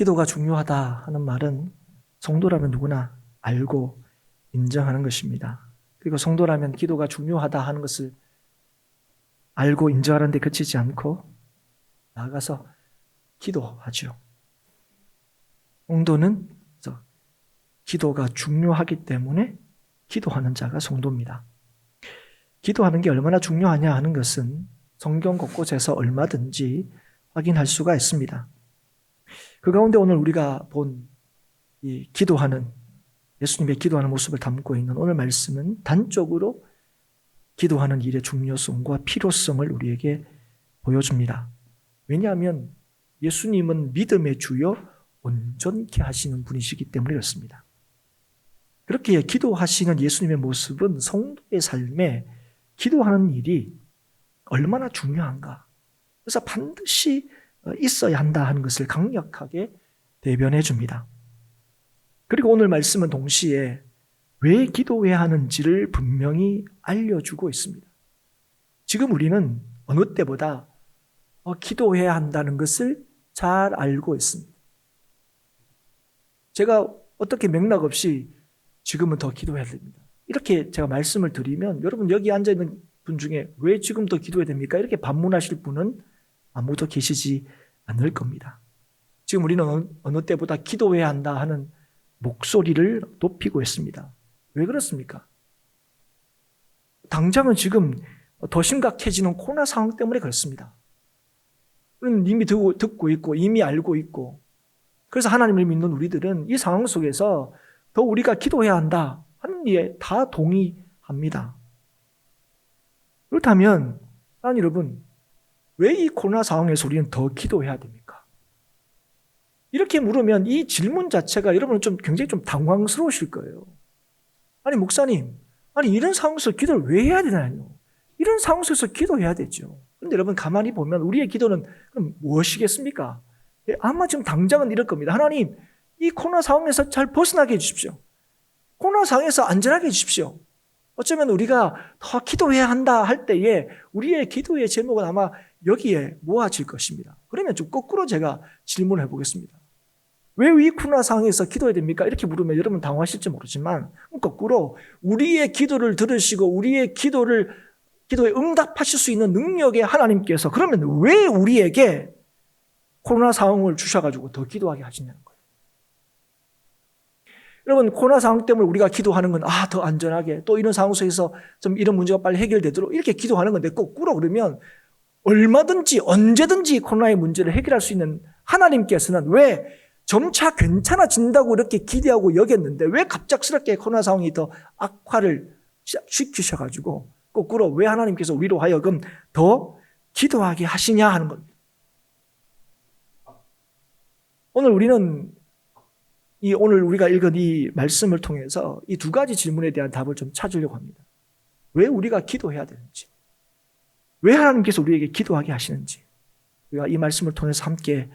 기도가 중요하다 하는 말은 성도라면 누구나 알고 인정하는 것입니다. 그리고 성도라면 기도가 중요하다 하는 것을 알고 인정하는 데 그치지 않고 나아가서 기도하죠. 성도는 기도가 중요하기 때문에 기도하는 자가 성도입니다. 기도하는 게 얼마나 중요하냐 하는 것은 성경 곳곳에서 얼마든지 확인할 수가 있습니다. 그 가운데 오늘 우리가 본 이 기도하는 예수님의 기도하는 모습을 담고 있는 오늘 말씀은 단적으로 기도하는 일의 중요성과 필요성을 우리에게 보여줍니다. 왜냐하면 예수님은 믿음의 주요 온전케 하시는 분이시기 때문에 그렇습니다. 그렇게 기도하시는 예수님의 모습은 성도의 삶에 기도하는 일이 얼마나 중요한가. 그래서 반드시 있어야 한다 하는 것을 강력하게 대변해 줍니다. 그리고 오늘 말씀은 동시에 왜 기도해야 하는지를 분명히 알려주고 있습니다. 지금 우리는 어느 때보다 기도해야 한다는 것을 잘 알고 있습니다. 제가 어떻게 맥락 없이 지금은 더 기도해야 됩니다. 이렇게 제가 말씀을 드리면 여러분 여기 앉아있는 분 중에 왜 지금 더 기도해야 됩니까? 이렇게 반문하실 분은 아무도 계시지 않을 겁니다. 지금 우리는 어느 때보다 기도해야 한다 하는 목소리를 높이고 있습니다. 왜 그렇습니까? 당장은 지금 더 심각해지는 코로나 상황 때문에 그렇습니다. 이미 듣고 있고 이미 알고 있고 그래서 하나님을 믿는 우리들은 이 상황 속에서 더 우리가 기도해야 한다 하는 일에 다 동의합니다. 그렇다면 여러분 왜 이 코로나 상황에서 우리는 더 기도해야 됩니까? 이렇게 물으면 이 질문 자체가 여러분은 굉장히 당황스러우실 거예요. 아니 목사님, 이런 상황에서 기도를 왜 해야 되나요? 이런 상황 속에서 기도해야 되죠. 그런데 여러분 가만히 보면 우리의 기도는 그럼 무엇이겠습니까? 아마 지금 당장은 이럴 겁니다. 하나님, 이 코로나 상황에서 잘 벗어나게 해주십시오. 코로나 상황에서 안전하게 해주십시오. 어쩌면 우리가 더 기도해야 한다 할 때에 우리의 기도의 제목은 아마 여기에 모아질 것입니다. 그러면 좀 거꾸로 제가 질문을 해보겠습니다. 왜 이 코로나 상황에서 기도해야 됩니까? 이렇게 물으면 여러분 당황하실지 모르지만 거꾸로 우리의 기도를 들으시고 우리의 기도에 응답하실 수 있는 능력의 하나님께서 그러면 왜 우리에게 코로나 상황을 주셔가지고 더 기도하게 하시냐는 거예요. 여러분 코로나 상황 때문에 우리가 기도하는 건 더 안전하게 또 이런 상황 속에서 좀 이런 문제가 빨리 해결되도록 이렇게 기도하는 건데 거꾸로 그러면 얼마든지 언제든지 코로나의 문제를 해결할 수 있는 하나님께서는 왜 점차 괜찮아진다고 이렇게 기대하고 여겼는데 왜 갑작스럽게 코로나 상황이 더 악화를 시키셔가지고 거꾸로 왜 하나님께서 우리로 하여금 더 기도하게 하시냐 하는 겁니다. 오늘 우리가 읽은 이 말씀을 통해서 이 두 가지 질문에 대한 답을 좀 찾으려고 합니다. 왜 우리가 기도해야 되는지, 왜 하나님께서 우리에게 기도하게 하시는지 우리가 이 말씀을 통해서 함께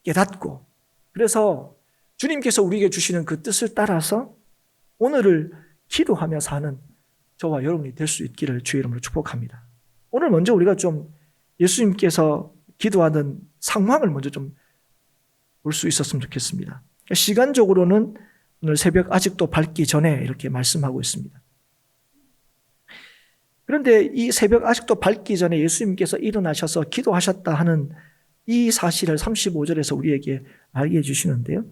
깨닫고 그래서 주님께서 우리에게 주시는 그 뜻을 따라서 오늘을 기도하며 사는 저와 여러분이 될 수 있기를 주의 이름으로 축복합니다. 오늘 먼저 우리가 좀 예수님께서 기도하는 상황을 먼저 좀 볼 수 있었으면 좋겠습니다. 시간적으로는 오늘 새벽 아직도 밝기 전에 이렇게 말씀하고 있습니다. 그런데 이 새벽 아직도 밝기 전에 예수님께서 일어나셔서 기도하셨다 하는 이 사실을 35절에서 우리에게 알게 해주시는데요.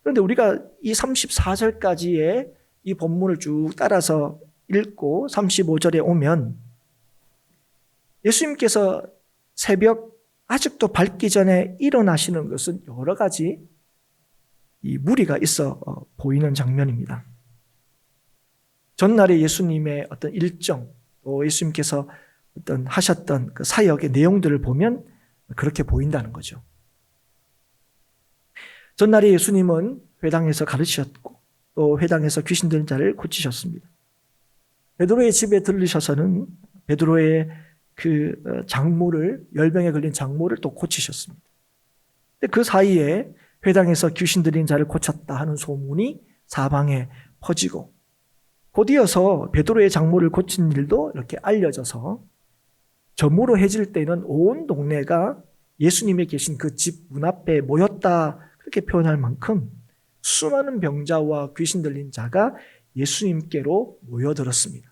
그런데 우리가 이 34절까지의 이 본문을 쭉 따라서 읽고 35절에 오면 예수님께서 새벽 아직도 밝기 전에 일어나시는 것은 여러 가지 이 무리가 있어 보이는 장면입니다. 전날에 예수님의 어떤 일정, 또 예수님께서 어떤 하셨던 그 사역의 내용들을 보면 그렇게 보인다는 거죠. 전날에 예수님은 회당에서 가르치셨고 또 회당에서 귀신 들린 자를 고치셨습니다. 베드로의 집에 들르셔서는 베드로의 그 열병에 걸린 장모를 또 고치셨습니다. 근데 그 사이에 회당에서 귀신 들린 자를 고쳤다 하는 소문이 사방에 퍼지고 곧이어서 베드로의 장모를 고친 일도 이렇게 알려져서 저무로 해질 때는 온 동네가 예수님이 계신 그 집 문 앞에 모였다 그렇게 표현할 만큼 수많은 병자와 귀신 들린 자가 예수님께로 모여들었습니다.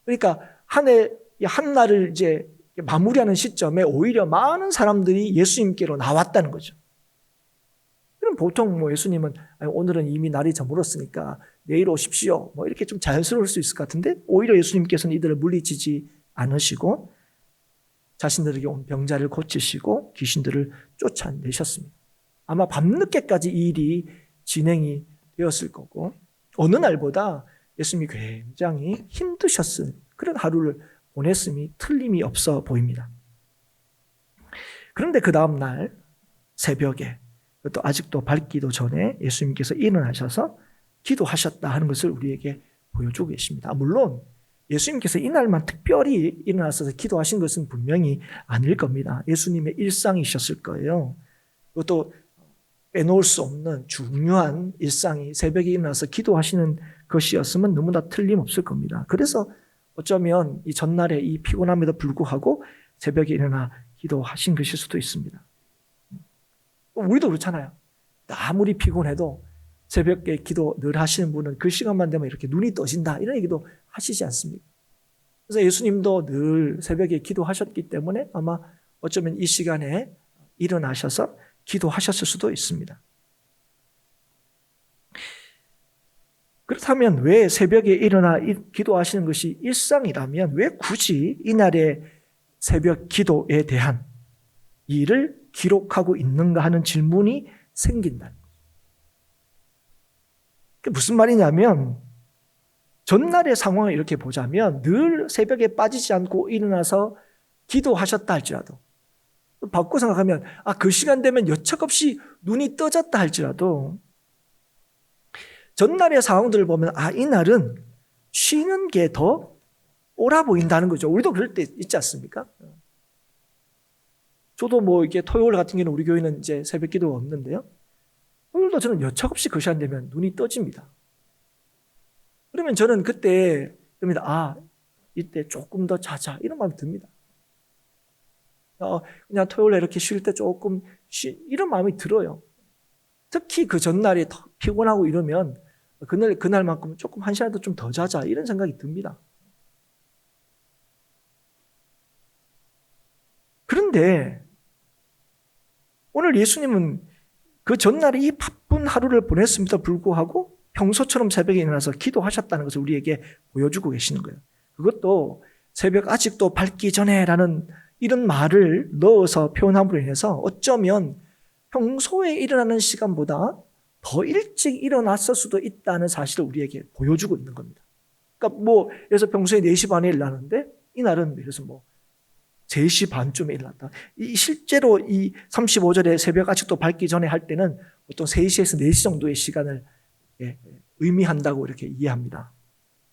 그러니까 한 날을 이제 마무리하는 시점에 오히려 많은 사람들이 예수님께로 나왔다는 거죠. 그럼 보통 뭐 예수님은 오늘은 이미 날이 저물었으니까 내일 오십시오. 뭐 이렇게 좀 자연스러울 수 있을 것 같은데 오히려 예수님께서는 이들을 물리치지 않으시고 자신들에게 온 병자를 고치시고 귀신들을 쫓아내셨습니다. 아마 밤늦게까지 이 일이 진행이 되었을 거고 어느 날보다 예수님이 굉장히 힘드셨을 그런 하루를 보냈음이 틀림이 없어 보입니다. 그런데 그 다음 날 새벽에 또 아직도 밝기도 전에 예수님께서 일어나셔서 기도하셨다 하는 것을 우리에게 보여주고 계십니다. 물론 예수님께서 이날만 특별히 일어나셔서 기도하신 것은 분명히 아닐 겁니다. 예수님의 일상이셨을 거예요. 그것도 빼놓을 수 없는 중요한 일상이 새벽에 일어나서 기도하시는 것이었으면 너무나 틀림없을 겁니다. 그래서 어쩌면 이 전날에 이 피곤함에도 불구하고 새벽에 일어나 기도하신 것일 수도 있습니다. 우리도 그렇잖아요. 아무리 피곤해도 새벽에 기도 늘 하시는 분은 그 시간만 되면 이렇게 눈이 떠진다 이런 얘기도 하시지 않습니까? 그래서 예수님도 늘 새벽에 기도하셨기 때문에 아마 어쩌면 이 시간에 일어나셔서 기도하셨을 수도 있습니다. 그렇다면 왜 새벽에 일어나 기도하시는 것이 일상이라면 왜 굳이 이날의 새벽 기도에 대한 일을 기록하고 있는가 하는 질문이 생긴다는 거예요. 그게 무슨 말이냐면 전날의 상황을 이렇게 보자면 늘 새벽에 빠지지 않고 일어나서 기도하셨다 할지라도 바꿔 생각하면 그 시간 되면 여척없이 눈이 떠졌다 할지라도 전날의 상황들을 보면 이날은 쉬는 게 더 옳아 보인다는 거죠. 우리도 그럴 때 있지 않습니까? 저도 뭐 이게 토요일 같은 경우는 우리 교회는 이제 새벽 기도가 없는데요. 토요일도 저는 여척없이 그 시간 되면 눈이 떠집니다. 그러면 저는 그때 듭니다. 이때 조금 더 자자 이런 마음이 듭니다. 그냥 토요일에 이렇게 쉴 때 조금 이런 마음이 들어요. 특히 그 전날에 더 피곤하고 이러면 그날만큼 조금 한 시간도 좀 더 자자 이런 생각이 듭니다. 그런데 오늘 예수님은 그 전날에 이 바쁜 하루를 보냈음에도 불구하고 평소처럼 새벽에 일어나서 기도하셨다는 것을 우리에게 보여주고 계시는 거예요. 그것도 새벽 아직도 밝기 전에라는 이런 말을 넣어서 표현함으로 인해서 어쩌면 평소에 일어나는 시간보다 더 일찍 일어났을 수도 있다는 사실을 우리에게 보여주고 있는 겁니다. 그러니까 그래서 평소에 4시 반에 일어나는데 이날은 그래서 3시 반쯤에 일어났다. 실제로 이 35절에 새벽 아직도 밝기 전에 할 때는 보통 3시에서 4시 정도의 시간을 의미한다고 이렇게 이해합니다.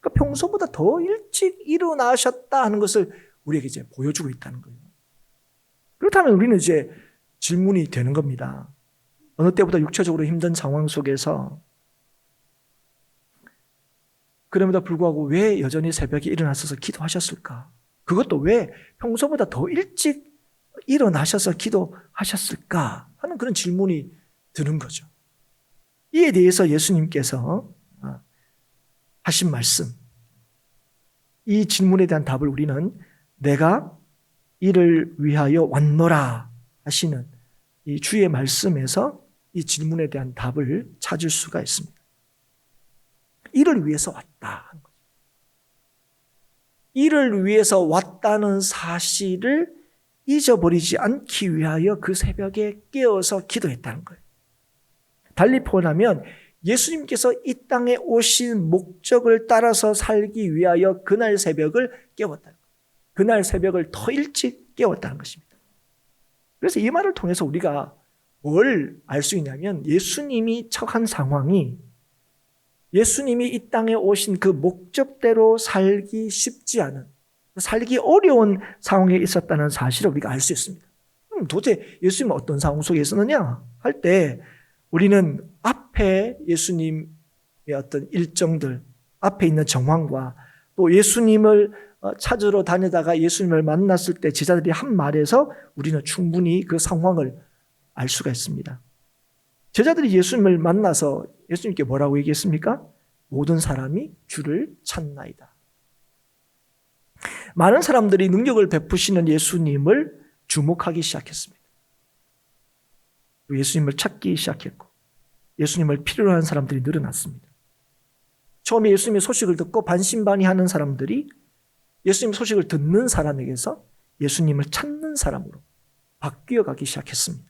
그러니까 평소보다 더 일찍 일어나셨다 하는 것을 우리에게 이제 보여주고 있다는 거예요. 그렇다면 우리는 이제 질문이 되는 겁니다. 어느 때보다 육체적으로 힘든 상황 속에서 그럼에도 불구하고 왜 여전히 새벽에 일어나셔서 기도하셨을까? 그것도 왜 평소보다 더 일찍 일어나셔서 기도하셨을까? 하는 그런 질문이 드는 거죠. 이에 대해서 예수님께서 하신 말씀, 이 질문에 대한 답을 우리는 내가 이를 위하여 왔노라 하시는 이 주의 말씀에서 이 질문에 대한 답을 찾을 수가 있습니다. 이를 위해서 왔다 하는 거죠. 이를 위해서 왔다는 사실을 잊어버리지 않기 위하여 그 새벽에 깨어서 기도했다는 거예요. 달리 표현하면 예수님께서 이 땅에 오신 목적을 따라서 살기 위하여 그날 새벽을 깨웠다는 거예요. 그날 새벽을 더 일찍 깨웠다는 것입니다. 그래서 이 말을 통해서 우리가 뭘 알 수 있냐면 예수님이 처한 상황이 예수님이 이 땅에 오신 그 목적대로 살기 쉽지 않은, 살기 어려운 상황에 있었다는 사실을 우리가 알 수 있습니다. 그럼 도대체 예수님은 어떤 상황 속에 있었느냐 할 때 우리는 앞에 예수님의 어떤 일정들, 앞에 있는 정황과 또 예수님을 찾으러 다니다가 예수님을 만났을 때 제자들이 한 말에서 우리는 충분히 그 상황을 알 수가 있습니다. 제자들이 예수님을 만나서 예수님께 뭐라고 얘기했습니까? 모든 사람이 주를 찾나이다. 많은 사람들이 능력을 베푸시는 예수님을 주목하기 시작했습니다. 예수님을 찾기 시작했고 예수님을 필요로 하는 사람들이 늘어났습니다. 처음에 예수님의 소식을 듣고 반신반의하는 사람들이 예수님 소식을 듣는 사람에게서 예수님을 찾는 사람으로 바뀌어가기 시작했습니다.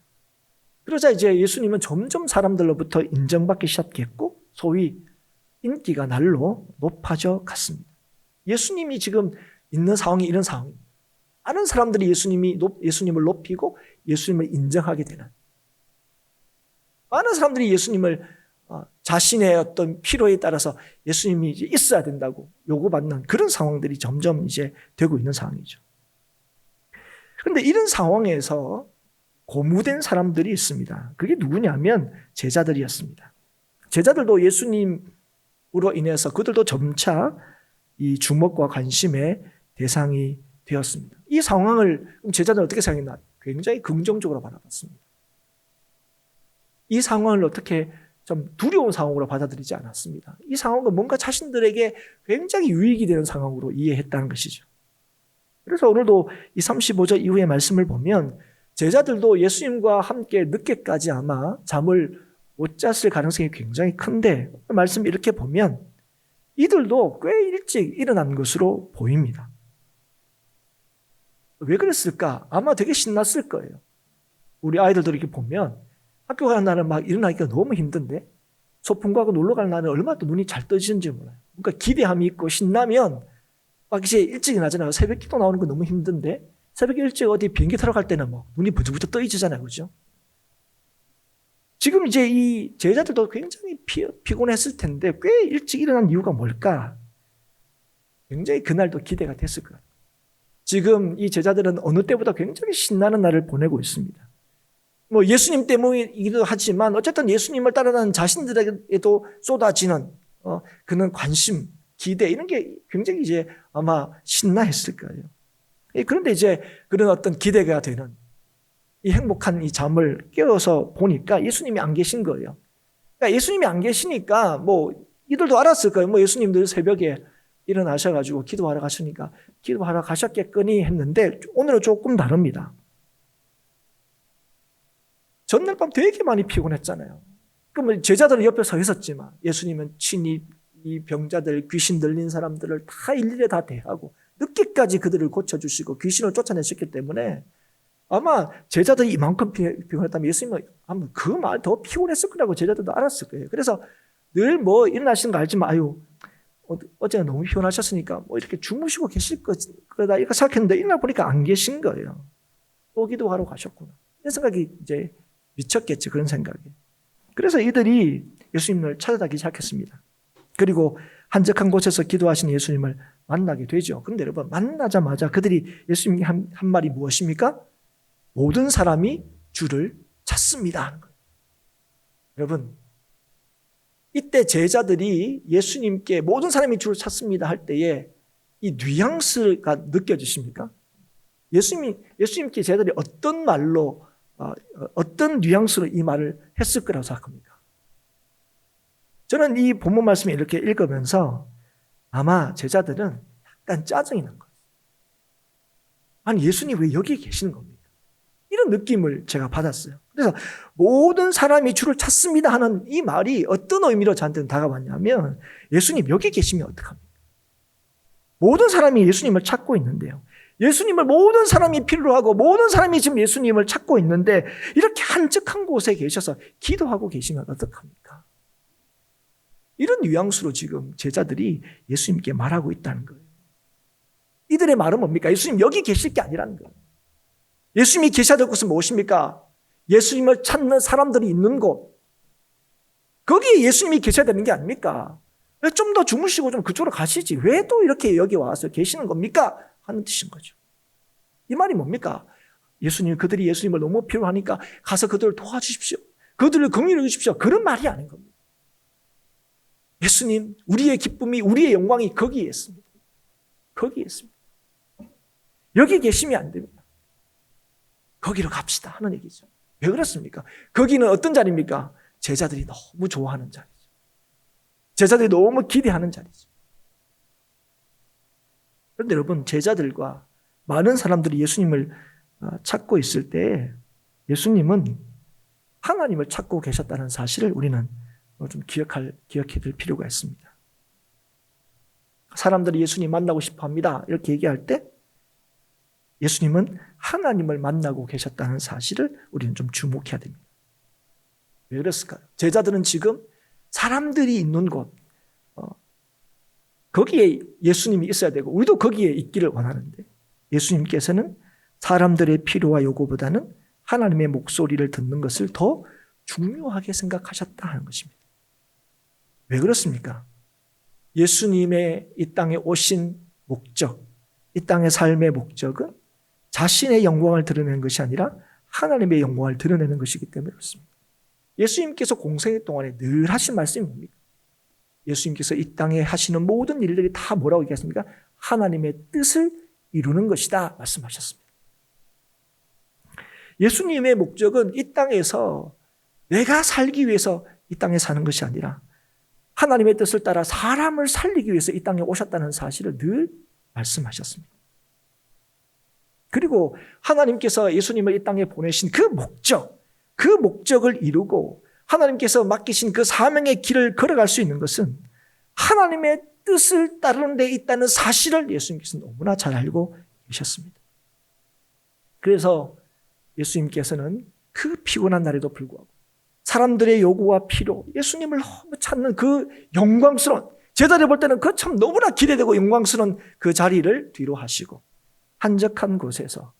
그러자 이제 예수님은 점점 사람들로부터 인정받기 시작했고 소위 인기가 날로 높아져 갔습니다. 예수님이 지금 있는 상황이 이런 상황입니다. 많은 사람들이 예수님을 높이고 예수님을 인정하게 되는, 많은 사람들이 예수님을 자신의 어떤 필요에 따라서 예수님이 이제 있어야 된다고 요구받는 그런 상황들이 점점 이제 되고 있는 상황이죠. 그런데 이런 상황에서 고무된 사람들이 있습니다. 그게 누구냐면 제자들이었습니다. 제자들도 예수님으로 인해서 그들도 점차 이 주목과 관심의 대상이 되었습니다. 이 상황을 제자들은 어떻게 생각했나? 굉장히 긍정적으로 바라봤습니다. 이 상황을 어떻게 좀 두려운 상황으로 받아들이지 않았습니다. 이 상황은 뭔가 자신들에게 굉장히 유익이 되는 상황으로 이해했다는 것이죠. 그래서 오늘도 이 35절 이후의 말씀을 보면 제자들도 예수님과 함께 늦게까지 아마 잠을 못 잤을 가능성이 굉장히 큰데 말씀 이렇게 보면 이들도 꽤 일찍 일어난 것으로 보입니다. 왜 그랬을까? 아마 되게 신났을 거예요. 우리 아이들도 이렇게 보면 학교 가는 날은 막 일어나기가 너무 힘든데 소풍 가고 놀러 가는 날은 얼마나 또 눈이 잘 떠지는지 몰라요. 그러니까 기대함이 있고 신나면 막 이제 일찍 일어나잖아요. 새벽 기도 나오는 거 너무 힘든데 새벽에 일찍 어디 비행기 타러 갈 때는 막 눈이 번쩍번쩍 떠지잖아요. 그죠? 지금 이제 이 제자들도 굉장히 피곤했을 텐데 꽤 일찍 일어난 이유가 뭘까? 굉장히 그날도 기대가 됐을 거예요. 지금 이 제자들은 어느 때보다 굉장히 신나는 날을 보내고 있습니다. 뭐 예수님 때문이기도 하지만 어쨌든 예수님을 따르는 자신들에게도 쏟아지는 그런 관심, 기대 이런 게 굉장히 이제 아마 신나했을 거예요. 그런데 이제 그런 어떤 기대가 되는 이 행복한 이 잠을 깨워서 보니까 예수님이 안 계신 거예요. 그러니까 예수님이 안 계시니까 뭐 이들도 알았을 거예요. 뭐 예수님들 새벽에 일어나셔가지고 기도하러 가시니까 기도하러 가셨겠거니 했는데 오늘은 조금 다릅니다. 전날 밤 되게 많이 피곤했잖아요. 그러면 제자들은 옆에 서 있었지만 예수님은 친히 이 병자들, 귀신 들린 사람들을 다 일일이 다 대하고 늦게까지 그들을 고쳐주시고 귀신을 쫓아내셨기 때문에 아마 제자들이 이만큼 피곤했다면 예수님은 아마 그 말 더 피곤했을 거라고 제자들도 알았을 거예요. 그래서 늘 뭐 일어나시는 거 알지만 아유 어제는 너무 피곤하셨으니까 뭐 이렇게 주무시고 계실 거다 이렇게 생각했는데 일어나 보니까 안 계신 거예요. 또 기도하러 가셨구나. 이런 생각이 이제 미쳤겠지, 그런 생각이. 그래서 이들이 예수님을 찾아다니기 시작했습니다. 그리고 한적한 곳에서 기도하신 예수님을 만나게 되죠. 그런데 여러분 만나자마자 그들이 예수님이 한 말이 무엇입니까? 모든 사람이 주를 찾습니다 하는 거예요. 여러분 이때 제자들이 예수님께 모든 사람이 주를 찾습니다 할 때에 이 뉘앙스가 느껴지십니까? 예수님께 제자들이 어떤 말로 어떤 뉘앙스로 이 말을 했을 거라고 생각합니까? 저는 이 본문 말씀을 이렇게 읽으면서 아마 제자들은 약간 짜증이 난 거예요. 아니 예수님 왜 여기 계시는 겁니까? 이런 느낌을 제가 받았어요. 그래서 모든 사람이 주를 찾습니다 하는 이 말이 어떤 의미로 저한테는 다가왔냐면 예수님 여기 계시면 어떡합니까? 모든 사람이 예수님을 찾고 있는데요. 예수님을 모든 사람이 필요로 하고 모든 사람이 지금 예수님을 찾고 있는데 이렇게 한적한 곳에 계셔서 기도하고 계시면 어떡합니까? 이런 뉘앙스로 지금 제자들이 예수님께 말하고 있다는 거예요. 이들의 말은 뭡니까? 예수님 여기 계실 게 아니라는 거예요. 예수님이 계셔야 될 곳은 무엇입니까? 예수님을 찾는 사람들이 있는 곳. 거기에 예수님이 계셔야 되는 게 아닙니까? 좀 더 주무시고 좀 그쪽으로 가시지. 왜 또 이렇게 여기 와서 계시는 겁니까? 하는 뜻인 거죠. 이 말이 뭡니까? 그들이 예수님을 너무 필요하니까 가서 그들을 도와주십시오. 그들을 긍휼히 주십시오. 그런 말이 아닌 겁니다. 예수님, 우리의 기쁨이, 우리의 영광이 거기에 있습니다. 거기에 있습니다. 여기 계시면 안 됩니다. 거기로 갑시다 하는 얘기죠. 왜 그렇습니까? 거기는 어떤 자리입니까? 제자들이 너무 좋아하는 자리죠. 제자들이 너무 기대하는 자리죠. 그런데 여러분, 제자들과 많은 사람들이 예수님을 찾고 있을 때 예수님은 하나님을 찾고 계셨다는 사실을 우리는 좀 기억해야 될 필요가 있습니다. 사람들이 예수님 만나고 싶어 합니다. 이렇게 얘기할 때 예수님은 하나님을 만나고 계셨다는 사실을 우리는 좀 주목해야 됩니다. 왜 그랬을까요? 제자들은 지금 사람들이 있는 곳, 거기에 예수님이 있어야 되고 우리도 거기에 있기를 원하는데 예수님께서는 사람들의 필요와 요구보다는 하나님의 목소리를 듣는 것을 더 중요하게 생각하셨다 하는 것입니다. 왜 그렇습니까? 예수님의 이 땅에 오신 목적, 이 땅의 삶의 목적은 자신의 영광을 드러내는 것이 아니라 하나님의 영광을 드러내는 것이기 때문에 그렇습니다. 예수님께서 공생애 동안에 늘 하신 말씀이 뭡니까? 예수님께서 이 땅에 하시는 모든 일들이 다 뭐라고 얘기했습니까? 하나님의 뜻을 이루는 것이다 말씀하셨습니다. 예수님의 목적은 이 땅에서 내가 살기 위해서 이 땅에 사는 것이 아니라 하나님의 뜻을 따라 사람을 살리기 위해서 이 땅에 오셨다는 사실을 늘 말씀하셨습니다. 그리고 하나님께서 예수님을 이 땅에 보내신 그 목적을 이루고 하나님께서 맡기신 그 사명의 길을 걸어갈 수 있는 것은 하나님의 뜻을 따르는 데 있다는 사실을 예수님께서 너무나 잘 알고 계셨습니다. 그래서 예수님께서는 그 피곤한 날에도 불구하고 사람들의 요구와 필요, 예수님을 너무 찾는 그 영광스러운, 제자들 볼 때는 그 참 너무나 기대되고 영광스러운 그 자리를 뒤로 하시고 한적한 곳에서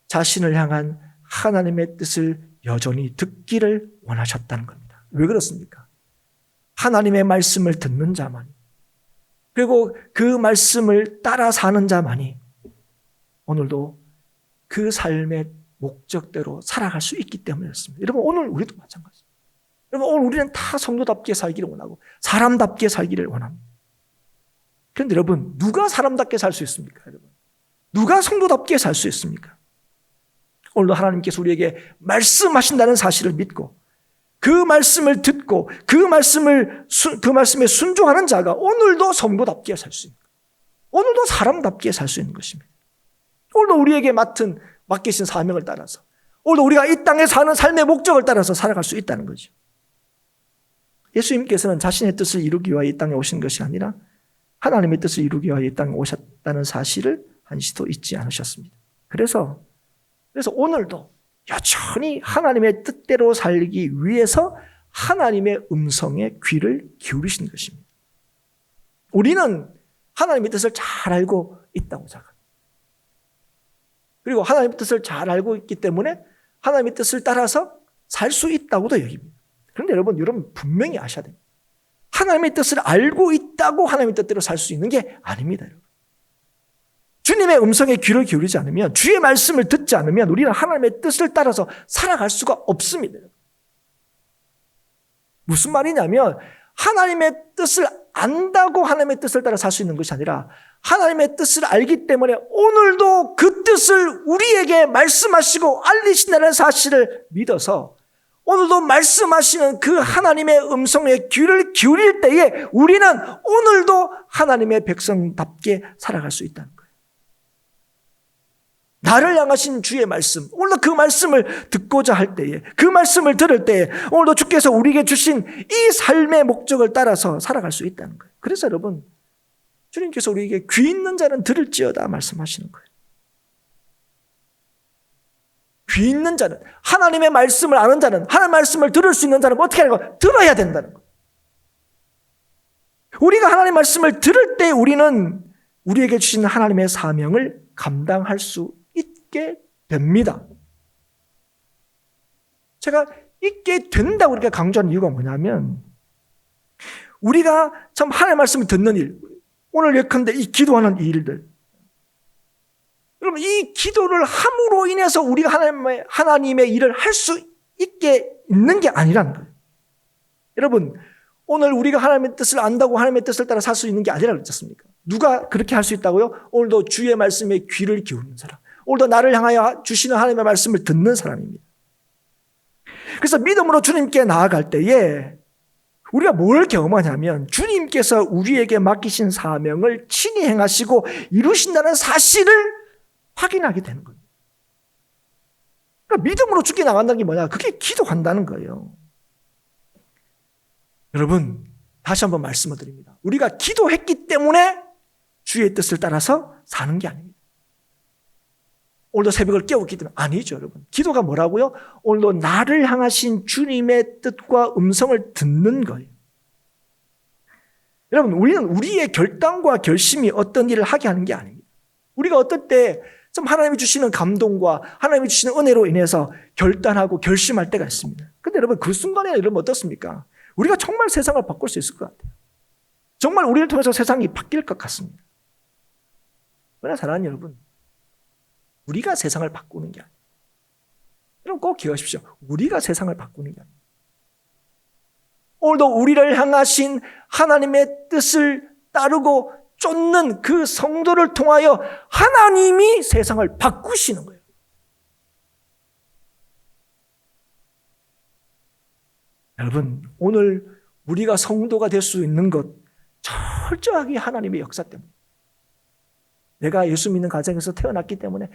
자신을 향한 하나님의 뜻을 여전히 듣기를 원하셨다는 겁니다. 왜 그렇습니까? 하나님의 말씀을 듣는 자만이, 그리고 그 말씀을 따라 사는 자만이 오늘도 그 삶의 목적대로 살아갈 수 있기 때문이었습니다. 여러분, 오늘 우리도 마찬가지입니다. 여러분, 오늘 우리는 다 성도답게 살기를 원하고 사람답게 살기를 원합니다. 그런데 여러분, 누가 사람답게 살 수 있습니까? 여러분, 누가 성도답게 살 수 있습니까? 오늘도 하나님께서 우리에게 말씀하신다는 사실을 믿고 그 말씀을 듣고 그 말씀에 순종하는 자가 오늘도 성도답게 살 수 있는 거예요. 오늘도 사람답게 살 수 있는 것입니다. 오늘도 우리에게 맡기신 사명을 따라서, 오늘도 우리가 이 땅에 사는 삶의 목적을 따라서 살아갈 수 있다는 거죠. 예수님께서는 자신의 뜻을 이루기 위하여 이 땅에 오신 것이 아니라 하나님의 뜻을 이루기 위하여 이 땅에 오셨다는 사실을 한시도 잊지 않으셨습니다. 그래서 오늘도 여전히 하나님의 뜻대로 살기 위해서 하나님의 음성에 귀를 기울이신 것입니다. 우리는 하나님의 뜻을 잘 알고 있다고 생각합니다. 그리고 하나님의 뜻을 잘 알고 있기 때문에 하나님의 뜻을 따라서 살 수 있다고도 여깁니다. 그런데 여러분 분명히 아셔야 됩니다. 하나님의 뜻을 알고 있다고 하나님의 뜻대로 살 수 있는 게 아닙니다. 여러분. 주님의 음성에 귀를 기울이지 않으면, 주의 말씀을 듣지 않으면 우리는 하나님의 뜻을 따라서 살아갈 수가 없습니다. 무슨 말이냐면 하나님의 뜻을 안다고 하나님의 뜻을 따라 살 수 있는 것이 아니라 하나님의 뜻을 알기 때문에 오늘도 그 뜻을 우리에게 말씀하시고 알리신다는 사실을 믿어서 오늘도 말씀하시는 그 하나님의 음성에 귀를 기울일 때에 우리는 오늘도 하나님의 백성답게 살아갈 수 있다는 거예요. 나를 향하신 주의 말씀, 오늘도 그 말씀을 듣고자 할 때에, 그 말씀을 들을 때에 오늘도 주께서 우리에게 주신 이 삶의 목적을 따라서 살아갈 수 있다는 거예요. 그래서 여러분, 주님께서 우리에게 귀 있는 자는 들을지어다 말씀하시는 거예요. 귀 있는 자는, 하나님의 말씀을 아는 자는, 하나님의 말씀을 들을 수 있는 자는 어떻게 하는 거예요? 들어야 된다는 거예요. 우리가 하나님의 말씀을 들을 때 우리는 우리에게 주신 하나님의 사명을 감당할 수 있게 됩니다. 제가 있게 된다고 이렇게 강조하는 이유가 뭐냐면, 우리가 참 하나님의 말씀을 듣는 일, 오늘 예컨대 이 기도하는 이 일들, 여러분, 이 기도를 함으로 인해서 우리가 하나님의 일을 할 수 있게 있는 게 아니라는 거예요. 여러분, 오늘 우리가 하나님의 뜻을 안다고 하나님의 뜻을 따라 살 수 있는 게 아니라고 그랬지 않습니까? 누가 그렇게 할 수 있다고요? 오늘도 주의 말씀에 귀를 기울이는 사람, 오늘도 나를 향하여 주시는 하나님의 말씀을 듣는 사람입니다. 그래서 믿음으로 주님께 나아갈 때에 우리가 뭘 경험하냐면 주님께서 우리에게 맡기신 사명을 친히 행하시고 이루신다는 사실을 확인하게 되는 거예요. 그러니까 믿음으로 주께 나간다는 게 뭐냐? 그게 기도한다는 거예요. 여러분, 다시 한번 말씀을 드립니다. 우리가 기도했기 때문에 주의 뜻을 따라서 사는 게 아닙니다. 오늘도 새벽을 깨웠기 때문에 아니죠, 여러분. 기도가 뭐라고요? 오늘도 나를 향하신 주님의 뜻과 음성을 듣는 거예요. 여러분, 우리는 우리의 결단과 결심이 어떤 일을 하게 하는 게 아닙니다. 우리가 어떨 때 좀 하나님이 주시는 감동과 하나님이 주시는 은혜로 인해서 결단하고 결심할 때가 있습니다. 근데 여러분, 그 순간에 여러분 어떻습니까? 우리가 정말 세상을 바꿀 수 있을 것 같아요. 정말 우리를 통해서 세상이 바뀔 것 같습니다. 그러나 사랑하는 여러분, 우리가 세상을 바꾸는 게 아니에요. 여러분 꼭 기억하십시오. 우리가 세상을 바꾸는 게 아니에요. 오늘도 우리를 향하신 하나님의 뜻을 따르고 쫓는 그 성도를 통하여 하나님이 세상을 바꾸시는 거예요. 여러분, 오늘 우리가 성도가 될 수 있는 것 철저하게 하나님의 역사 때문에. 내가 예수 믿는 가정에서 태어났기 때문에,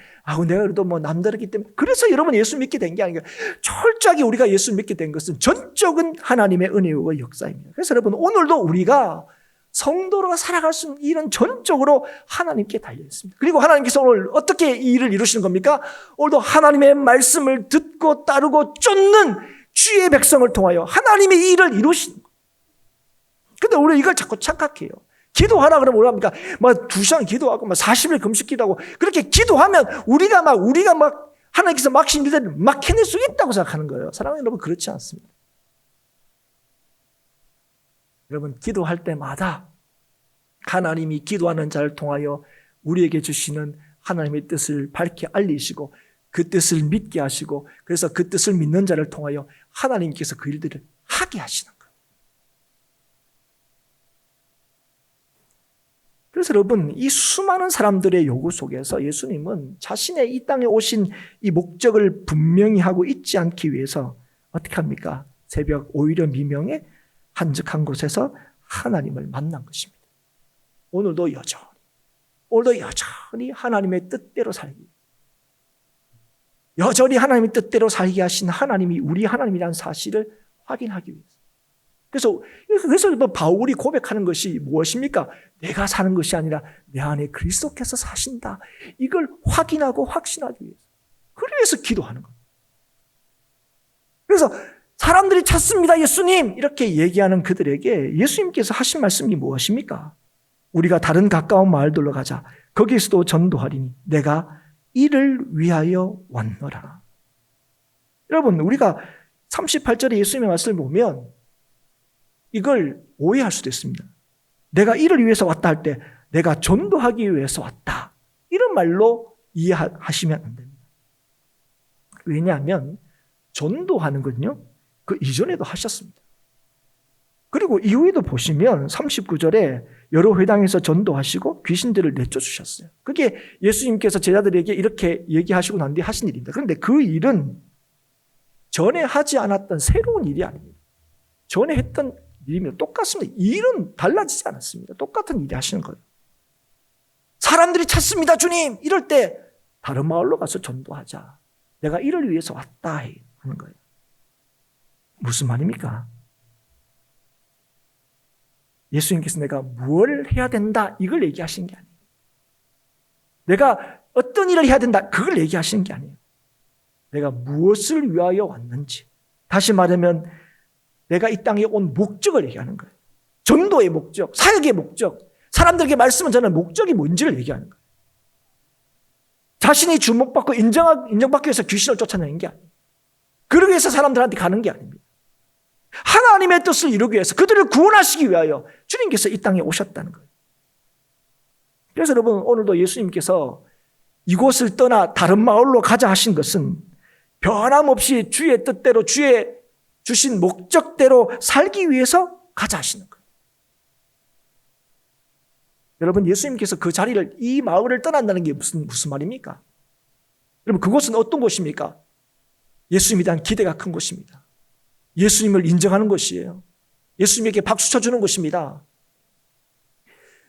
내가 그래도 뭐 남다르기 때문에, 그래서 여러분 예수 믿게 된 게 아니라 철저하게 우리가 예수 믿게 된 것은 전적은 하나님의 은혜와 역사입니다. 그래서 여러분, 오늘도 우리가 성도로 살아갈 수 있는 일은 전적으로 하나님께 달려 있습니다. 그리고 하나님께서 오늘 어떻게 이 일을 이루시는 겁니까? 오늘도 하나님의 말씀을 듣고 따르고 쫓는 주의 백성을 통하여 하나님의 이 일을 이루시는 거예요. 근데 우리 이걸 자꾸 착각해요. 기도하라 그러면 뭐랍니까? 2시간 기도하고 40일 금식 기도하고 그렇게 기도하면 우리가 하나님께서 막신 일들을 막 해낼 수 있다고 생각하는 거예요. 사랑하는 여러분, 그렇지 않습니다. 여러분, 기도할 때마다 하나님이 기도하는 자를 통하여 우리에게 주시는 하나님의 뜻을 밝히 알리시고 그 뜻을 믿게 하시고, 그래서 그 뜻을 믿는 자를 통하여 하나님께서 그 일들을 하게 하시는 거예요. 그래서 여러분, 이 수많은 사람들의 요구 속에서 예수님은 자신의 이 땅에 오신 이 목적을 분명히 하고 잊지 않기 위해서 어떻게 합니까? 새벽 오히려 미명에 한적한 곳에서 하나님을 만난 것입니다. 오늘도 여전히 하나님의 뜻대로 살기, 여전히 하나님의 뜻대로 살게 하신 하나님이 우리 하나님이라는 사실을 확인하기 위해서. 그래서 바울이 고백하는 것이 무엇입니까? 내가 사는 것이 아니라 내 안에 그리스도께서 사신다. 이걸 확인하고 확신하기 위해서. 그래서 기도하는 겁니다. 그래서 사람들이 찾습니다, 예수님! 이렇게 얘기하는 그들에게 예수님께서 하신 말씀이 무엇입니까? 우리가 다른 가까운 마을들로 가자. 거기에서도 전도하리니 내가 이를 위하여 왔노라. 여러분, 우리가 38절에 예수님의 말씀을 보면 이걸 오해할 수도 있습니다. 내가 이를 위해서 왔다 할 때 내가 전도하기 위해서 왔다, 이런 말로 이해하시면 안 됩니다. 왜냐하면 전도하는 건요, 그 이전에도 하셨습니다. 그리고 이후에도 보시면 39절에 여러 회당에서 전도하시고 귀신들을 내쫓으셨어요. 그게 예수님께서 제자들에게 이렇게 얘기하시고 난 뒤에 하신 일입니다. 그런데 그 일은 전에 하지 않았던 새로운 일이 아닙니다. 전에 했던 일이면 똑같습니다. 일은 달라지지 않았습니다. 똑같은 일이 하시는 거예요. 사람들이 찾습니다, 주님! 이럴 때 다른 마을로 가서 전도하자. 내가 이를 위해서 왔다 하는 거예요. 무슨 말입니까? 예수님께서 내가 뭘 해야 된다, 이걸 얘기하시는 게 아니에요. 내가 어떤 일을 해야 된다, 그걸 얘기하시는 게 아니에요. 내가 무엇을 위하여 왔는지, 다시 말하면 내가 이 땅에 온 목적을 얘기하는 거예요. 전도의 목적, 사역의 목적, 사람들에게 말씀을 전하는 목적이 뭔지를 얘기하는 거예요. 자신이 주목받고 인정받기 위해서 귀신을 쫓아내는 게 아니에요. 그러기 위해서 사람들한테 가는 게 아닙니다. 하나님의 뜻을 이루기 위해서, 그들을 구원하시기 위하여 주님께서 이 땅에 오셨다는 거예요. 그래서 여러분, 오늘도 예수님께서 이곳을 떠나 다른 마을로 가자 하신 것은 변함없이 주의 뜻대로, 주의 주신 목적대로 살기 위해서 가자 하시는 거예요. 여러분, 예수님께서 그 자리를, 이 마을을 떠난다는 게 무슨 말입니까? 여러분, 그곳은 어떤 곳입니까? 예수님에 대한 기대가 큰 곳입니다. 예수님을 인정하는 곳이에요. 예수님에게 박수 쳐주는 곳입니다.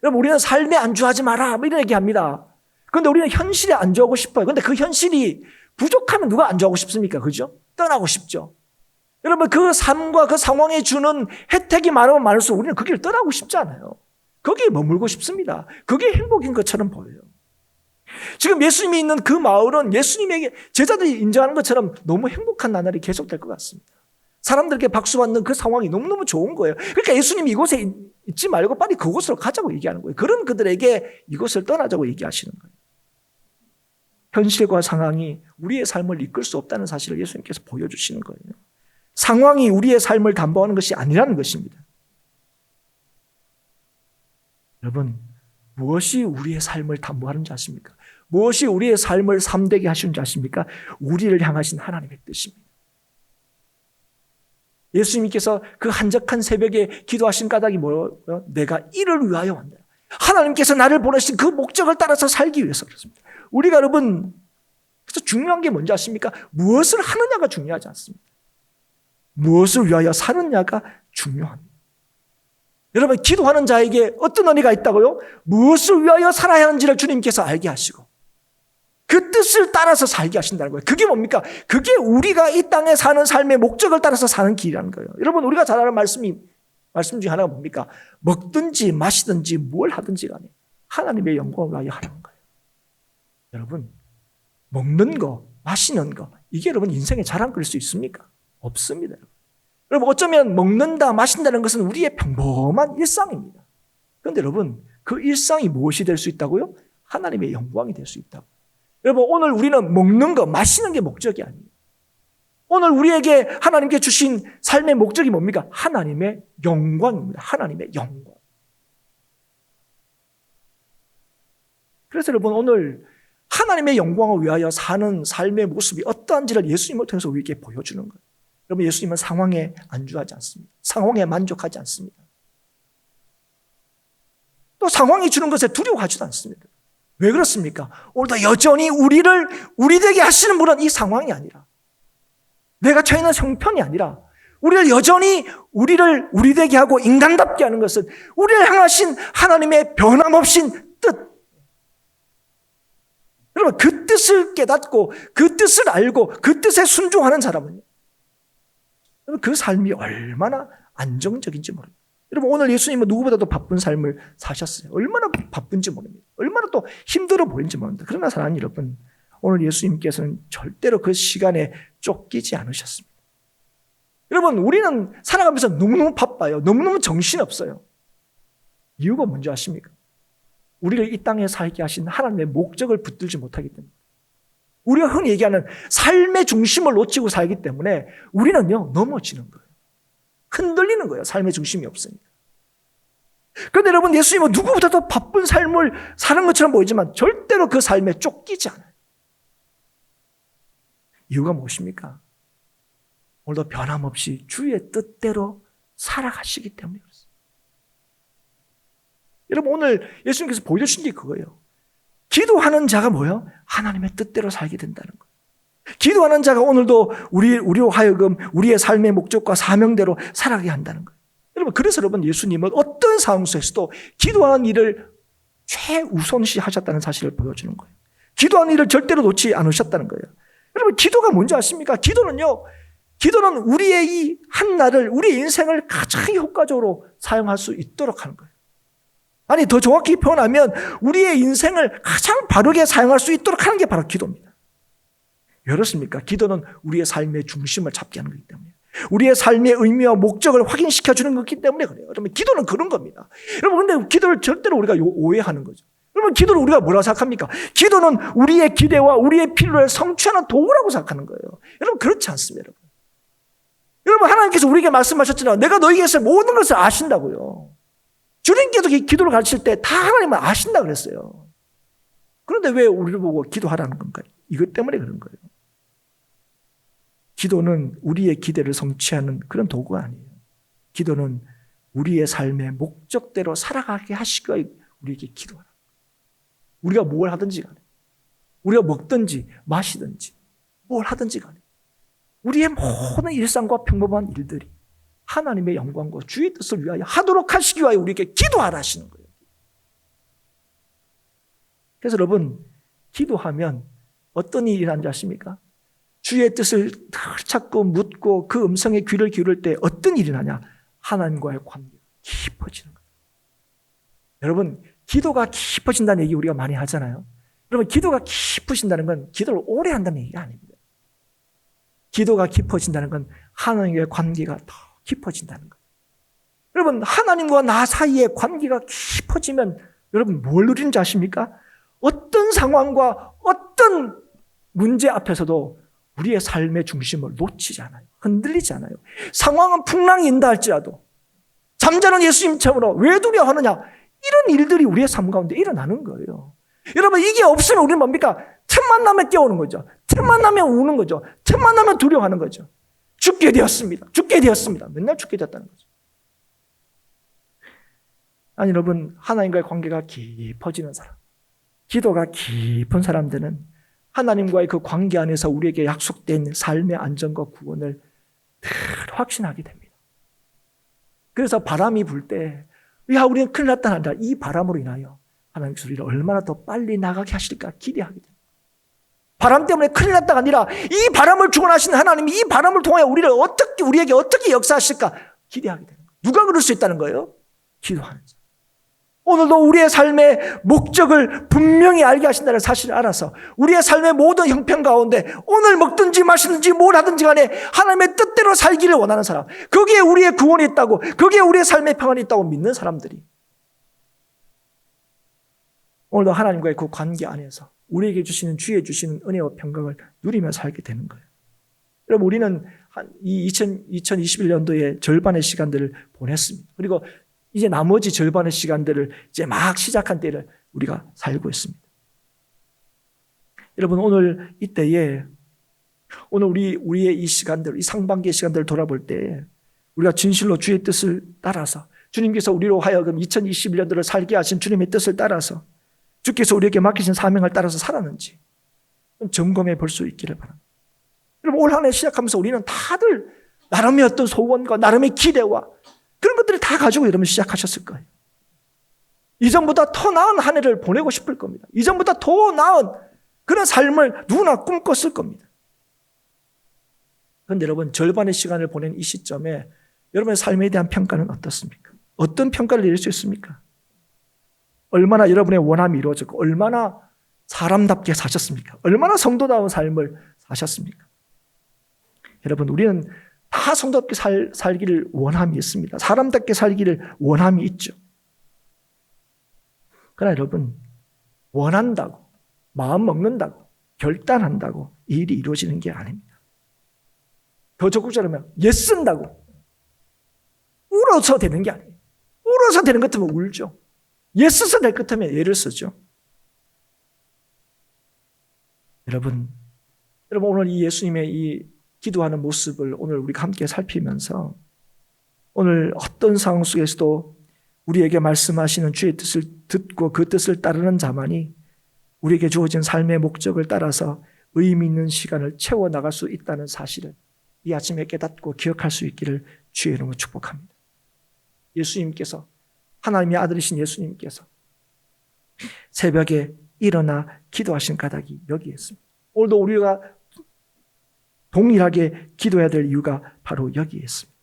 여러분, 우리는 삶에 안주하지 마라, 뭐 이런 얘기합니다. 그런데 우리는 현실에 안주하고 싶어요. 그런데 그 현실이 부족하면 누가 안주하고 싶습니까? 그죠? 떠나고 싶죠. 여러분, 그 삶과 그 상황에 주는 혜택이 많으면 많을수록 우리는 그 길을 떠나고 싶지 않아요. 거기에 머물고 싶습니다. 그게 행복인 것처럼 보여요. 지금 예수님이 있는 그 마을은 예수님에게 제자들이 인정하는 것처럼 너무 행복한 나날이 계속될 것 같습니다. 사람들에게 박수받는 그 상황이 너무너무 좋은 거예요. 그러니까 예수님이 이곳에 있지 말고 빨리 그곳으로 가자고 얘기하는 거예요. 그런 그들에게 이곳을 떠나자고 얘기하시는 거예요. 현실과 상황이 우리의 삶을 이끌 수 없다는 사실을 예수님께서 보여주시는 거예요. 상황이 우리의 삶을 담보하는 것이 아니라는 것입니다. 여러분, 무엇이 우리의 삶을 담보하는 줄 아십니까? 무엇이 우리의 삶을 삶되게 하시는 줄 아십니까? 우리를 향하신 하나님의 뜻입니다. 예수님께서 그 한적한 새벽에 기도하신 까닭이 뭐예요? 내가 이를 위하여 왔다. 하나님께서 나를 보내신 그 목적을 따라서 살기 위해서 그렇습니다. 우리가 여러분, 그래서 중요한 게 뭔지 아십니까? 무엇을 하느냐가 중요하지 않습니다. 무엇을 위하여 사느냐가 중요합니다. 여러분, 기도하는 자에게 어떤 은혜가 있다고요? 무엇을 위하여 살아야 하는지를 주님께서 알게 하시고 그 뜻을 따라서 살게 하신다는 거예요. 그게 뭡니까? 그게 우리가 이 땅에 사는 삶의 목적을 따라서 사는 길이라는 거예요. 여러분, 우리가 잘 아는 말씀 중에 하나가 뭡니까? 먹든지 마시든지 뭘 하든지 간에 하나님의 영광을 위하여 하라는 거예요. 여러분, 먹는 거, 마시는 거, 이게 여러분 인생의 자랑거릴 수 있습니까? 없습니다. 여러분, 어쩌면 먹는다, 마신다는 것은 우리의 평범한 일상입니다. 그런데 여러분, 그 일상이 무엇이 될 수 있다고요? 하나님의 영광이 될 수 있다고. 여러분, 오늘 우리는 먹는 거, 마시는 게 목적이 아니에요. 오늘 우리에게 하나님께 주신 삶의 목적이 뭡니까? 하나님의 영광입니다. 하나님의 영광. 그래서 여러분, 오늘 하나님의 영광을 위하여 사는 삶의 모습이 어떠한지를 예수님을 통해서 우리에게 보여주는 거예요. 여러분, 예수님은 상황에 안주하지 않습니다. 상황에 만족하지 않습니다. 또 상황이 주는 것에 두려워하지도 않습니다. 왜 그렇습니까? 오늘도 여전히 우리 되게 하시는 분은 이 상황이 아니라, 내가 처해 있는 형편이 아니라, 우리를 여전히 우리 되게 하고 인간답게 하는 것은 우리를 향하신 하나님의 변함없인 뜻. 여러분, 그 뜻을 깨닫고 그 뜻을 알고 그 뜻에 순종하는 사람은요, 그 삶이 얼마나 안정적인지 모릅니다. 여러분, 오늘 예수님은 누구보다도 바쁜 삶을 사셨어요. 얼마나 바쁜지 모릅니다. 얼마나 또 힘들어 보이는지 모릅니다. 그러나 사랑하는 여러분, 오늘 예수님께서는 절대로 그 시간에 쫓기지 않으셨습니다. 여러분, 우리는 살아가면서 너무너무 바빠요. 너무너무 정신없어요. 이유가 뭔지 아십니까? 우리를 이 땅에 살게 하신 하나님의 목적을 붙들지 못하기 때문에, 우리가 흔히 얘기하는 삶의 중심을 놓치고 살기 때문에 우리는요, 넘어지는 거예요. 흔들리는 거예요. 삶의 중심이 없으니까. 그런데 여러분, 예수님은 누구보다도 바쁜 삶을 사는 것처럼 보이지만 절대로 그 삶에 쫓기지 않아요. 이유가 무엇입니까? 오늘도 변함없이 주의 뜻대로 살아가시기 때문에 그렇습니다. 여러분, 오늘 예수님께서 보여주신 게 그거예요. 기도하는 자가 뭐예요? 하나님의 뜻대로 살게 된다는 거예요. 기도하는 자가 오늘도 우리로 하여금 우리의 삶의 목적과 사명대로 살아가게 한다는 거예요. 여러분, 그래서 여러분, 예수님은 어떤 상황 속에서도 기도하는 일을 최우선시 하셨다는 사실을 보여주는 거예요. 기도하는 일을 절대로 놓지 않으셨다는 거예요. 여러분, 기도가 뭔지 아십니까? 기도는 우리의 이 한날을, 우리의 인생을 가장 효과적으로 사용할 수 있도록 하는 거예요. 아니, 더 정확히 표현하면 우리의 인생을 가장 바르게 사용할 수 있도록 하는 게 바로 기도입니다. 왜 그렇습니까? 기도는 우리의 삶의 중심을 잡게 하는 거기 때문에, 우리의 삶의 의미와 목적을 확인시켜주는 거기 때문에 그래요. 여러분, 기도는 그런 겁니다. 여러분, 근데 기도를 절대로 우리가 오해하는 거죠. 여러분, 기도를 우리가 뭐라고 생각합니까? 기도는 우리의 기대와 우리의 필요를 성취하는 도구라고 생각하는 거예요. 여러분, 그렇지 않습니다. 여러분, 하나님께서 우리에게 말씀하셨잖아요. 내가 너희에게서 모든 것을 아신다고요. 주님께서 기도를 가르칠 때 다 하나님은 아신다 그랬어요. 그런데 왜 우리를 보고 기도하라는 건가요? 이것 때문에 그런 거예요. 기도는 우리의 기대를 성취하는 그런 도구가 아니에요. 기도는 우리의 삶의 목적대로 살아가게 하시기 우리에게 기도하라. 우리가 뭘 하든지 간에, 우리가 먹든지 마시든지 뭘 하든지 간에 우리의 모든 일상과 평범한 일들이 하나님의 영광과 주의 뜻을 위하여 하도록 하시기 위하여 우리에게 기도하라 하시는 거예요. 그래서 여러분, 기도하면 어떤 일이 일어나는지 아십니까? 주의 뜻을 찾고 묻고 그 음성에 귀를 기울일 때 어떤 일이 나냐? 하나님과의 관계가 깊어지는 거예요. 여러분, 기도가 깊어진다는 얘기 우리가 많이 하잖아요. 여러분, 기도가 깊어진다는 건 기도를 오래 한다는 얘기가 아닙니다. 기도가 깊어진다는 건 하나님과의 관계가 더 깊어진다는 거예요. 여러분, 하나님과 나 사이의 관계가 깊어지면 여러분 뭘 누리는지 아십니까? 어떤 상황과 어떤 문제 앞에서도 우리의 삶의 중심을 놓치지 않아요. 흔들리지 않아요. 상황은 풍랑이 인다 할지라도 잠자는 예수님처럼 왜 두려워하느냐? 이런 일들이 우리의 삶 가운데 일어나는 거예요. 여러분, 이게 없으면 우리는 뭡니까? 틈만 나면 깨우는 거죠. 틈만 나면 우는 거죠. 틈만 나면 두려워하는 거죠. 죽게 되었습니다. 죽게 되었습니다. 맨날 죽게 되었다는 거죠. 아니, 여러분, 하나님과의 관계가 깊어지는 사람, 기도가 깊은 사람들은 하나님과의 그 관계 안에서 우리에게 약속된 삶의 안전과 구원을 늘 확신하게 됩니다. 그래서 바람이 불 때, 야, 우리는 큰일 났다 한다. 이 바람으로 인하여 하나님께서 우리를 얼마나 더 빨리 나가게 하실까 기대하게 됩니다. 바람 때문에 큰일 났다가 아니라 이 바람을 주관하신 하나님이 이 바람을 통하여 우리에게 어떻게 역사하실까 기대하게 되는 거예요. 누가 그럴 수 있다는 거예요? 기도하는 자. 오늘도 우리의 삶의 목적을 분명히 알게 하신다는 사실을 알아서 우리의 삶의 모든 형편 가운데 오늘 먹든지 마시든지 뭘 하든지 간에 하나님의 뜻대로 살기를 원하는 사람, 거기에 우리의 구원이 있다고, 거기에 우리의 삶의 평안이 있다고 믿는 사람들이 오늘도 하나님과의 그 관계 안에서 우리에게 주시는 주의 주시는 은혜와 평강을 누리며 살게 되는 거예요. 여러분, 우리는 이 2021년도의 절반의 시간들을 보냈습니다. 그리고 이제 나머지 절반의 시간들을 이제 막 시작한 때를 우리가 살고 있습니다. 여러분, 오늘 이때에 오늘 우리의 이 시간들, 이 상반기의 시간들을 돌아볼 때 우리가 진실로 주의 뜻을 따라서 주님께서 우리로 하여금 2021년도를 살게 하신 주님의 뜻을 따라서 주께서 우리에게 맡기신 사명을 따라서 살았는지 점검해 볼 수 있기를 바랍니다. 여러분, 올 한 해 시작하면서 우리는 다들 나름의 어떤 소원과 나름의 기대와 그런 것들을 다 가지고 여러분 시작하셨을 거예요. 이전보다 더 나은 한 해를 보내고 싶을 겁니다. 이전보다 더 나은 그런 삶을 누구나 꿈꿨을 겁니다. 그런데 여러분, 절반의 시간을 보낸 이 시점에 여러분의 삶에 대한 평가는 어떻습니까? 어떤 평가를 내릴 수 있습니까? 얼마나 여러분의 원함이 이루어졌고 얼마나 사람답게 사셨습니까? 얼마나 성도다운 삶을 사셨습니까? 여러분, 우리는 다 성도답게 살기를 원함이 있습니다. 사람답게 살기를 원함이 있죠. 그러나 여러분, 원한다고, 마음 먹는다고, 결단한다고 이 일이 이루어지는 게 아닙니다. 더 적극적으로 하면 애쓴다고 울어서 되는 게 아니에요. 울어서 되는 것 같으면 울죠. 애써서 될 것 같으면 애를 쓰죠. 여러분 오늘 이 예수님의 이 기도하는 모습을 오늘 우리가 함께 살피면서 오늘 어떤 상황 속에서도 우리에게 말씀하시는 주의 뜻을 듣고 그 뜻을 따르는 자만이 우리에게 주어진 삶의 목적을 따라서 의미 있는 시간을 채워나갈 수 있다는 사실을 이 아침에 깨닫고 기억할 수 있기를 주의 이름으로 축복합니다. 예수님께서, 하나님의 아들이신 예수님께서 새벽에 일어나 기도하신 까닭이 여기에 있습니다. 오늘도 우리가 동일하게 기도해야 될 이유가 바로 여기에 있습니다.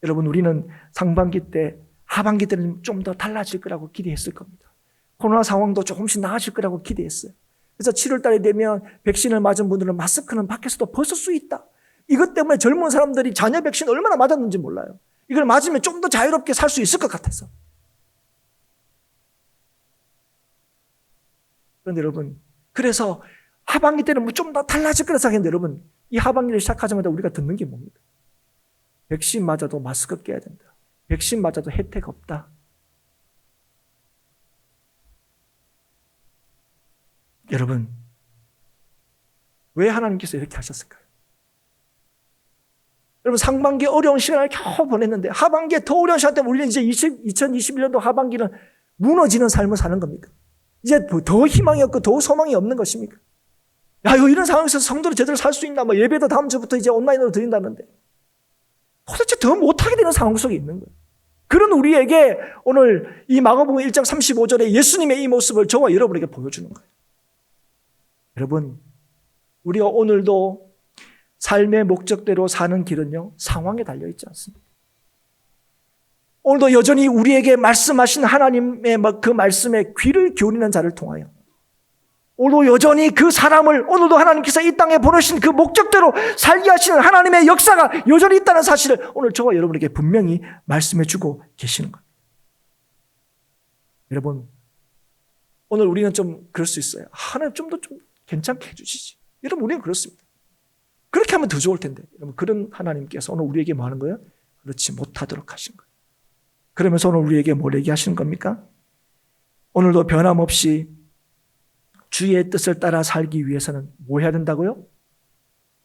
여러분, 우리는 상반기 때, 하반기 때는 좀 더 달라질 거라고 기대했을 겁니다. 코로나 상황도 조금씩 나아질 거라고 기대했어요. 그래서 7월 달에 되면 백신을 맞은 분들은 마스크는 밖에서도 벗을 수 있다. 이것 때문에 젊은 사람들이 자녀 백신 얼마나 맞았는지 몰라요. 이걸 맞으면 좀 더 자유롭게 살 수 있을 것 같아서. 그런데 여러분, 그래서 하반기 때는 좀 더 달라질 거라 생각했는데 여러분, 이 하반기를 시작하자마자 우리가 듣는 게 뭡니까? 백신 맞아도 마스크 껴야 된다. 백신 맞아도 혜택 없다. 여러분, 왜 하나님께서 이렇게 하셨을까요? 여러분 상반기 어려운 시간을 겨우 보냈는데 하반기에 더 어려운 시간 때문에 우리는 이제 2021년도 하반기는 무너지는 삶을 사는 겁니까? 이제 더 희망이 없고 더 소망이 없는 것입니까? 야, 이런 상황에서 성도를 제대로 살 수 있나? 예배도 다음 주부터 이제 온라인으로 드린다는데 도대체 더 못하게 되는 상황 속에 있는 거예요. 그런 우리에게 오늘 이 마가복음 1장 35절에 예수님의 이 모습을 저와 여러분에게 보여주는 거예요. 여러분, 우리가 오늘도 삶의 목적대로 사는 길은요, 상황에 달려있지 않습니다. 오늘도 여전히 우리에게 말씀하신 하나님의 그 말씀에 귀를 기울이는 자를 통하여 오늘도 여전히 그 사람을 오늘도 하나님께서 이 땅에 보내신 그 목적대로 살게 하시는 하나님의 역사가 여전히 있다는 사실을 오늘 저와 여러분에게 분명히 말씀해 주고 계시는 겁니다. 여러분, 오늘 우리는 좀 그럴 수 있어요. 하나님 좀 더 좀 괜찮게 해주시지. 여러분, 우리는 그렇습니다. 그렇게 하면 더 좋을 텐데. 여러분, 그런 하나님께서 오늘 우리에게 뭐 하는 거예요? 그렇지 못하도록 하신 거예요. 그러면서 오늘 우리에게 뭘 얘기하시는 겁니까? 오늘도 변함없이 주의 뜻을 따라 살기 위해서는 뭐 해야 된다고요?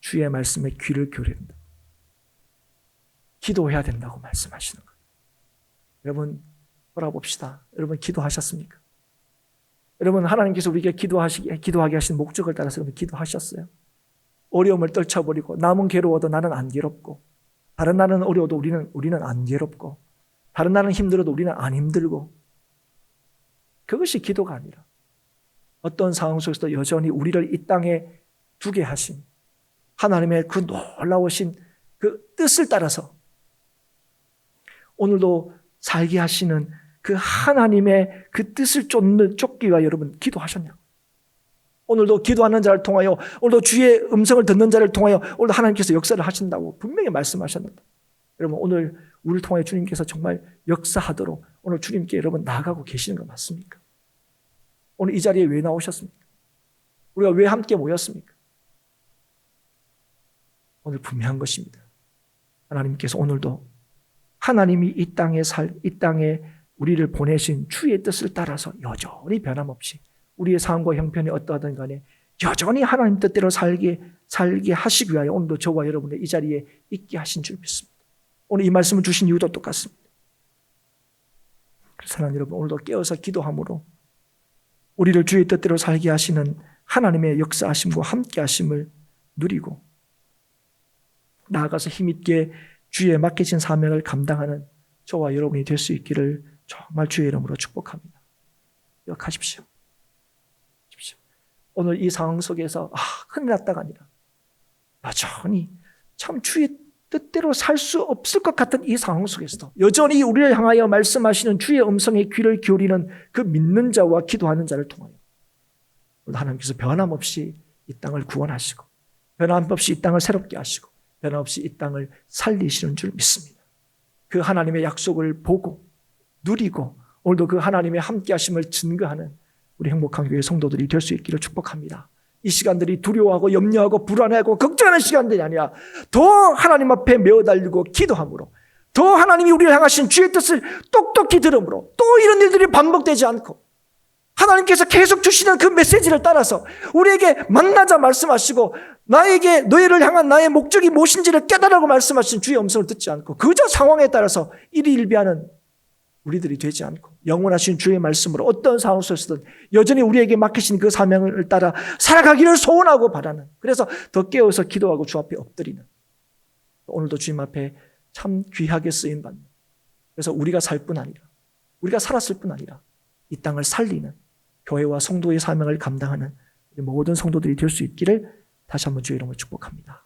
주의 말씀에 귀를 기울여야 된다. 기도해야 된다고 말씀하시는 거예요. 여러분, 돌아봅시다. 여러분, 기도하셨습니까? 여러분, 하나님께서 우리에게 기도하게 하신 목적을 따라서 여러분 기도하셨어요? 어려움을 떨쳐버리고 남은 괴로워도 나는 안 괴롭고 다른 나는 어려워도 우리는 안 괴롭고 다른 나는 힘들어도 우리는 안 힘들고 그것이 기도가 아니라 어떤 상황 속에서도 여전히 우리를 이 땅에 두게 하신 하나님의 그 놀라우신 그 뜻을 따라서 오늘도 살게 하시는 그 하나님의 그 뜻을 쫓기 위하여 여러분 기도하셨냐고. 오늘도 기도하는 자를 통하여 오늘도 주의 음성을 듣는 자를 통하여 오늘도 하나님께서 역사를 하신다고 분명히 말씀하셨는데 여러분 오늘 우리를 통하여 주님께서 정말 역사하도록 오늘 주님께 여러분 나아가고 계시는 거 맞습니까? 오늘 이 자리에 왜 나오셨습니까? 우리가 왜 함께 모였습니까? 오늘 분명한 것입니다. 하나님께서 오늘도 하나님이 이 땅에 우리를 보내신 주의 뜻을 따라서 여전히 변함없이 우리의 삶과 형편이 어떠하든 간에 여전히 하나님 뜻대로 살게 하시기 위하여 오늘도 저와 여러분의 이 자리에 있게 하신 줄 믿습니다. 오늘 이 말씀을 주신 이유도 똑같습니다. 그래서 하나님 여러분 오늘도 깨어서 기도함으로 우리를 주의 뜻대로 살게 하시는 하나님의 역사하심과 함께 하심을 누리고 나아가서 힘있게 주의 맡기신 사명을 감당하는 저와 여러분이 될 수 있기를 정말 주의 이름으로 축복합니다. 기억하십시오. 오늘 이 상황 속에서 큰일 났다가 아니라 여전히 참 주의 뜻대로 살 수 없을 것 같은 이 상황 속에서도 여전히 우리를 향하여 말씀하시는 주의 음성에 귀를 기울이는 그 믿는 자와 기도하는 자를 통하여 하나님께서 변함없이 이 땅을 구원하시고 변함없이 이 땅을 새롭게 하시고 변함없이 이 땅을 살리시는 줄 믿습니다. 그 하나님의 약속을 보고 누리고 오늘도 그 하나님의 함께하심을 증거하는 우리 행복한 교회 성도들이 될 수 있기를 축복합니다. 이 시간들이 두려워하고 염려하고 불안해하고 걱정하는 시간들이 아니라 더 하나님 앞에 메어 달리고 기도함으로 더 하나님이 우리를 향하신 주의 뜻을 똑똑히 들음으로 또 이런 일들이 반복되지 않고 하나님께서 계속 주시는 그 메시지를 따라서 우리에게 만나자 말씀하시고 나에게 너희를 향한 나의 목적이 무엇인지를 깨달으라고 말씀하신 주의 음성을 듣지 않고 그저 상황에 따라서 일희일비하는 우리들이 되지 않고 영원하신 주의 말씀으로 어떤 상황 속에서든 여전히 우리에게 맡기신 그 사명을 따라 살아가기를 소원하고 바라는 그래서 더 깨어서 기도하고 주 앞에 엎드리는 오늘도 주님 앞에 참 귀하게 쓰임받는 그래서 우리가 살 뿐 아니라 우리가 살았을 뿐 아니라 이 땅을 살리는 교회와 성도의 사명을 감당하는 모든 성도들이 될 수 있기를 다시 한번 주의 이름으로 축복합니다.